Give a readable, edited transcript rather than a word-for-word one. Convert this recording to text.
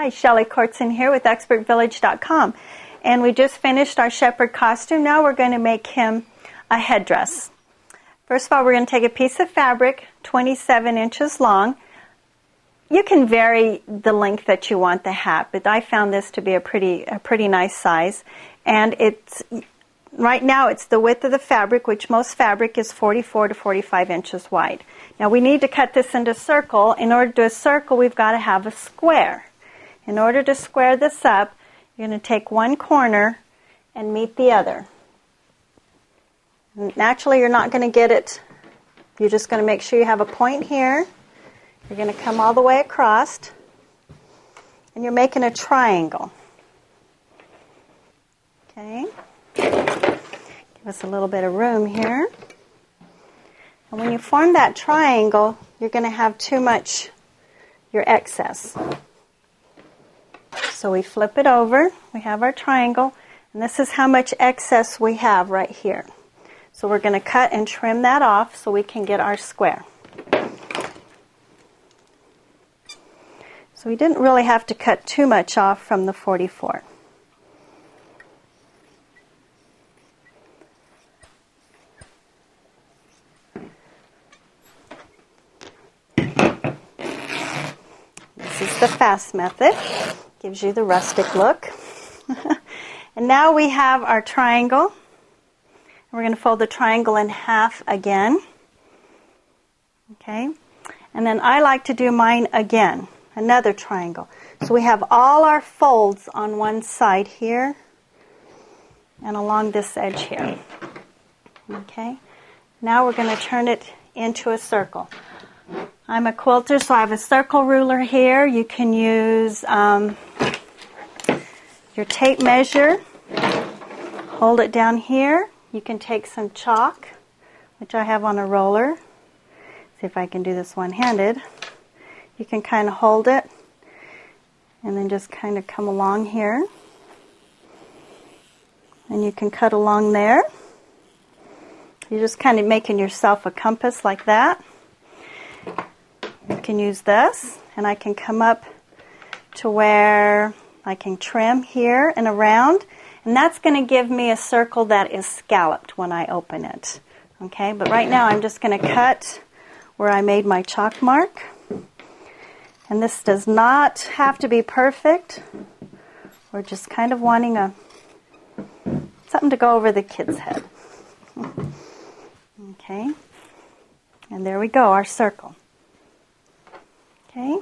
Hi, Shelley Kortzen here with ExpertVillage.com, and we just finished our shepherd costume. Now we're going to make him a headdress. First of all, we're going to take a piece of fabric 27 inches long. You can vary the length that you want the hat, but I found this to be a pretty nice size. And right now it's the width of the fabric, which most fabric is 44 to 45 inches wide. Now we need to cut this into a circle. In order to do a circle, we've got to have a square. In order to square this up, you're going to take one corner and meet the other. Naturally, you're not going to get it. You're just going to make sure you have a point here. You're going to come all the way across, and you're making a triangle. Okay? Give us a little bit of room here. And when you form that triangle, you're going to have too much, your excess. So we flip it over, we have our triangle, and this is how much excess we have right here. So we're going to cut and trim that off so we can get our square. So we didn't really have to cut too much off from the 44. This is the fast method. Gives you the rustic look. And now we have our triangle. We're going to fold the triangle in half again. Okay? And then I like to do mine again. Another triangle. So we have all our folds on one side here and along this edge here. Okay? Now we're going to turn it into a circle. I'm a quilter, so I have a circle ruler here. You can use your tape measure. Hold it down here. You can take some chalk, which I have on a roller. See if I can do this one-handed. You can kind of hold it and then just kind of come along here. And you can cut along there. You're just kind of making yourself a compass like that. You can use this, and I can come up to where I can trim here and around, and that's going to give me a circle that is scalloped when I open it. Okay, but right now I'm just going to cut where I made my chalk mark, and this does not have to be perfect. We're just kind of wanting something to go over the kid's head. Okay, and there we go, our circle. Okay.